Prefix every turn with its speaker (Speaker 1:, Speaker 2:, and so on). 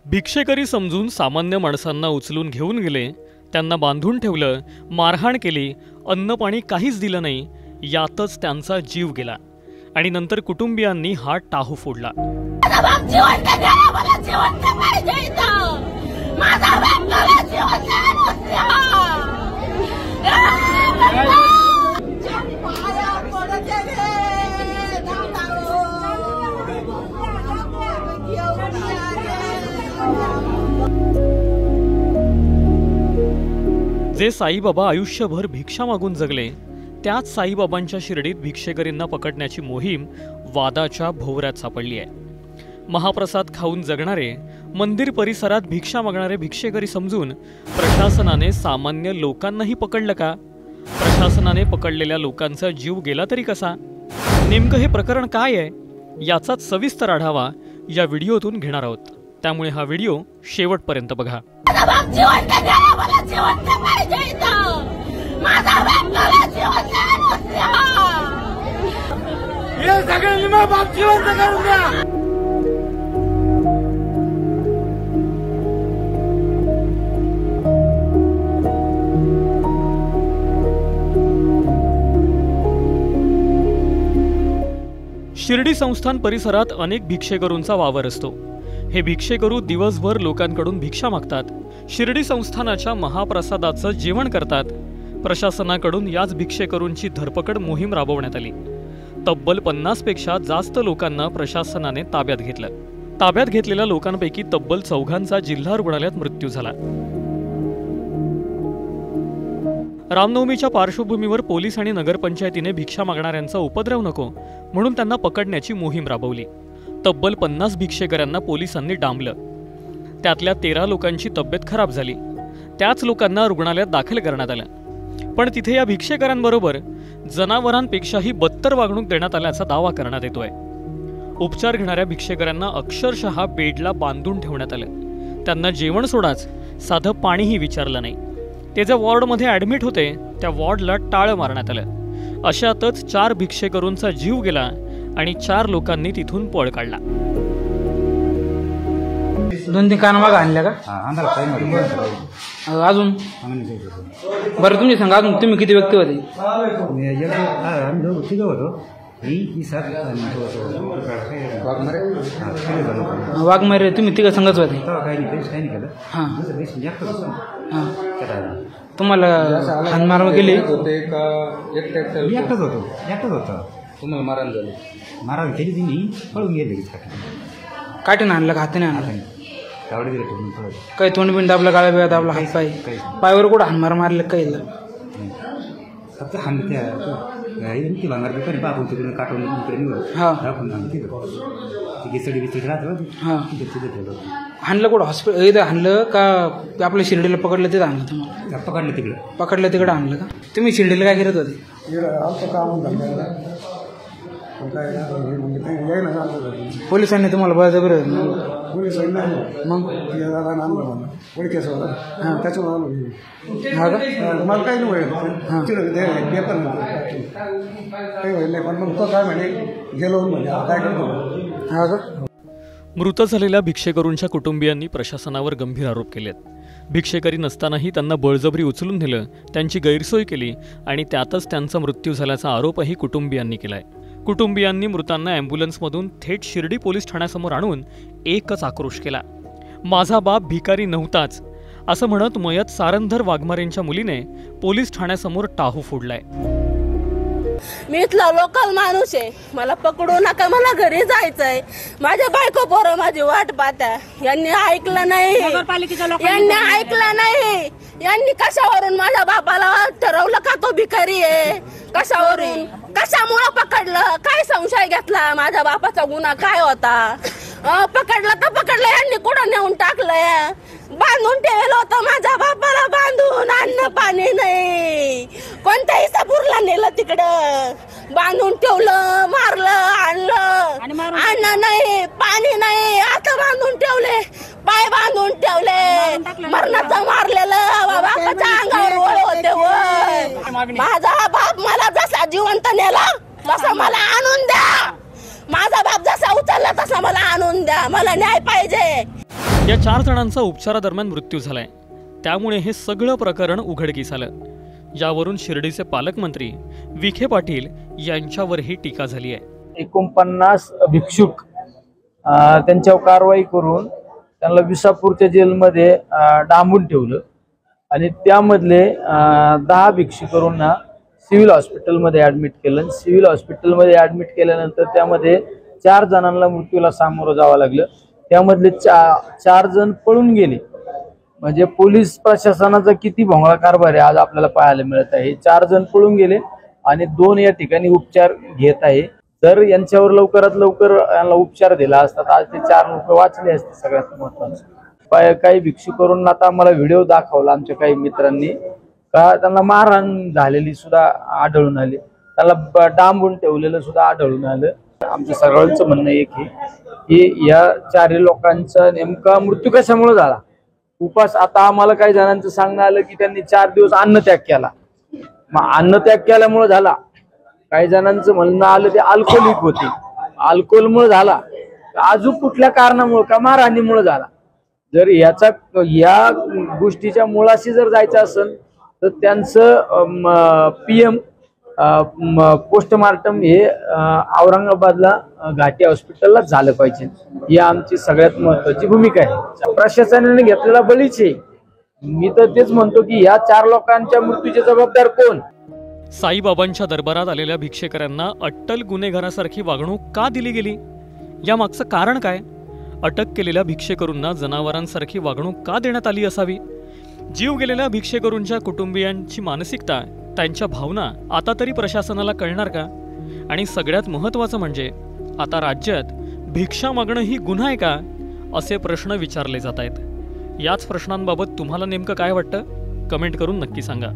Speaker 1: भिक्षेकरी समजून सामान्य माणसांना उचलून घेऊन गेले, त्यांना बांधून ठेवलं, मारहाण केली, अन्न पाणी काहीच दिलं नाही, यातच त्यांचा जीव गेला आणि नंतर कुटुंबियांनी हा टाहू फोडला। जे साईबाबा आयुष्यभर भिक्षा मागून जगले, त्याच साईबाबांच्या शिर्डीत भिक्षेकरींना पकडण्याची मोहीम वादाच्या भोवऱ्यात सापडली आहे। महाप्रसाद खाऊन जगणारे, मंदिर परिसरात भिक्षा मागणारे भिक्षेकरी समजून प्रशासनाने सामान्य लोकांनाही पकडलं का? प्रशासनाने पकडलेल्या लोकांचा जीव गेला तरी कसा? नेमकं हे प्रकरण काय आहे याचाच सविस्तर आढावा या व्हिडिओतून घेणार आहोत, त्यामुळे हा व्हिडिओ शेवटपर्यंत बघा। शिर्डी संस्थान परिसरात अनेक भिक्षेकरूंचा वावर असतो। हे भिक्षेकरू दिवसभर लोकांकडून भिक्षा मागतात, शिर्डी संस्थानाच्या महाप्रसादाचं जेवण करतात। प्रशासनाकडून याच भिक्षेकरूंची धरपकड मोहीम राबवण्यात आली। तब्बल 50 पेक्षा जास्त लोकांना प्रशासनाने ताब्यात घेतलं। ताब्यात घेतलेल्या लोकांपैकी तब्बल 4 जिल्हा रुग्णालयात मृत्यू झाला। रामनवमीच्या पार्श्वभूमीवर पोलीस आणि नगरपंचायतीने भिक्षा मागणाऱ्यांचा उपद्रव नको म्हणून त्यांना पकडण्याची मोहीम राबवली। तब्बल 50 भिक्षेकऱ्यांना पोलिसांनी डांबलं। त्यातल्या 13 लोकांची तब्येत खराब झाली, त्याच लोकांना रुग्णालयात दाखल करण्यात आलं। पण तिथे या भिक्षेकरांबरोबर जनावरांपेक्षाही बदतर वागणूक देण्यात आल्याचा दावा करण्यात येतोय। उपचार घेणाऱ्या भिक्षेकऱ्यांना अक्षरशः बेडला बांधून ठेवण्यात आलं। त्यांना जेवण सोडाच, साधं पाणीही विचारलं नाही। ते ज्या वॉर्डमध्ये ॲडमिट होते त्या वॉर्डला टाळं मारण्यात आलं। अशातच 4 भिक्षेकरूंचा जीव गेला आणि 4 लोकांनी तिथून पळ काढला।
Speaker 2: 2-3 कानामाग आणल्या का? अजून बरं तुम्ही सांगा, अजून तुम्ही किती व्यक्ती होते? वाघमारे तुम्ही 3 संघच होते? तुम्हाला हानमार केली?
Speaker 3: तुम्हाला मारायला केली तिने, पळून गेले।
Speaker 2: काठीने आणलं का हाताने आणलं? काही तोंड बिंड दाबला, गाळा बिळा दाबला, हात पाय पायावर कुठं हानमार मारले? काही
Speaker 3: फक्त हानते भांगार बाबू तिकडे काटून
Speaker 2: हाणलं कुठं? हॉस्पिटल इथं हाणलं का आपल्या शिर्डीला पकडलं तिथं हाणलं? तुम्हाला पकडलं तिकडं हाणलं का? तुम्ही शिर्डीला काय करत होते? पोलिसांनी तुम्हाला बळजबरी मग
Speaker 4: मला काही गेलो काय करतो।
Speaker 1: मृत झालेल्या भिक्षेकरूंच्या कुटुंबियांनी प्रशासनावर गंभीर आरोप केलेत। भिक्षेकरी नसतानाही त्यांना बळजबरी उचलून नेलं, त्यांची गैरसोय केली आणि त्यातच त्यांचा मृत्यू झाल्याचा आरोपही कुटुंबियांनी केलाय। कुटुंबियांनी मृतांना ॲम्ब्युलन्समधून थेट शिर्डी पोलीस ठाण्यासमोर आणून एकच आक्रोश केला, माझा बाप भिकारी नव्हताच असं म्हणत मयत सारंधर वाघमारेंच्या मुलीने पोलीस ठाण्यासमोर टाहू फोडलाय।
Speaker 5: मी इथला लोकल माणूस आहे, मला पकडू नका, मला घरी जायचंय, माझ्या बायको पोरं माझी वाट पाहता। यांनी ऐकलं नाही, यांनी ऐकलं नाही, यांनी कशावरून माझ्या बापाला ठरवलं का तो भिकारी आहे? कशावरून, कशामुळं पकडलं? काय संशय घेतला? माझ्या बापाचा गुन्हा काय होता? पकडलं तर पकडलं, यांनी कुठं नेऊन टाकलंय? बांधून ठेवलं होतं माझ्या बापाला, बांधून. अन्न पाणी नाही, कोणत्याही सपूरला नेलं तिकडं, बांधून ठेवलं, मारलं, आणलं, अन्न नाही, पाणी नाही, आता बांधून ठेवले, पाय बांधून ठेवले, मरणाचं मारलेलं बापाच्या अंगावर ओळ होते. वय माझा बाप मला जसा जिवंत नेला तसा मला आणून द्या. माझा बाप जसा उचलला तसा मला आणून द्या. मला न्याय पाहिजे.
Speaker 1: या 4 जणांचा उपचारादरम्यान मृत्यू झालाय, त्यामुळे हे सगळं प्रकरण उघडकीस आलं. यावरून शिर्डीचे पालकमंत्री विखे पाटील यांच्यावरही टीका झाली आहे.
Speaker 6: 49 भिक्षुक त्यांच्यावर कारवाई करून त्यांना विसापूरच्या जेलमध्ये डांबून ठेवलं आणि त्यामधले 10 भिक्षुकांना सिव्हिल हॉस्पिटलमध्ये ॲडमिट केलं. सिव्हिल हॉस्पिटलमध्ये ॲडमिट केल्यानंतर त्यामध्ये 4 जणांना मृत्यूला सामोरं जावं लागलं. त्यामधले 4 जण पळून गेले. म्हणजे पोलीस प्रशासनाचा किती भोंगळा कारभार आहे आज आपल्याला पाहायला मिळत आहे. 4 जण पळून गेले आणि 2 या ठिकाणी उपचार घेत आहे. जर यांच्यावर लवकरात लवकर यांना उपचार दिला असता तर आज ते 4 लोक वाचले असते. सगळ्यात महत्वाचं काही भिक्षुकांना आता आम्हाला व्हिडिओ दाखवला आमच्या काही मित्रांनी का त्यांना मारहाण झालेली सुद्धा आढळून आली, त्याला डांबून ठेवलेलं सुद्धा आढळून आलं. आमच्या सगळ्यांचं म्हणणं एक आहे की या 4 लोकांचा नेमका मृत्यू कशामुळे झाला. उपास, आता आम्हाला काही जणांचं सांगणं आलं की त्यांनी 4 दिवस अन्नत्याग केला. मग अन्नत्याग केल्यामुळे झाला. काही जणांचं म्हणणं आलं ते अल्कोहोलिक होते, अल्कोहोलमुळे झाला. अजून कुठल्या कारणामुळे का मारहाणीमुळे झाला. जर या गोष्टीच्या मुळाशी जर जायचं असेल तर त्यांचं PM पोस्टमार्टम हे औरंगाबादला घाटी हॉस्पिटलला झालं पाहिजे. ही आमची सगळ्यात महत्वाची भूमिका आहे. प्रशासनाने घेतलेला बळीच आहे. मी तर तेच म्हणतो की या 4 लोकांच्या मृत्यूचे जबाबदार कोण.
Speaker 1: साईबाबांच्या दरबारात आलेल्या भिक्षेकरांना अट्टल गुन्हेगारासारखी वागणूक का दिली गेली? या मागचं कारण काय? अटक केलेल्या भिक्षेकरूंना जनावरांसारखी वागणूक का देण्यात आली असावी? जीव गेलेल्या भिक्षेकरूंच्या कुटुंबियांची मानसिकता, त्यांच्या भावना आता तरी प्रशासनाला कळणार का? आणि सगळ्यात महत्त्वाचं म्हणजे आता राज्यात भिक्षा मागणं ही गुन्हा आहे का, असे प्रश्न विचारले जात आहेत. याच प्रश्नांबाबत तुम्हाला नेमकं काय वाटतं? कमेंट करून नक्की सांगा.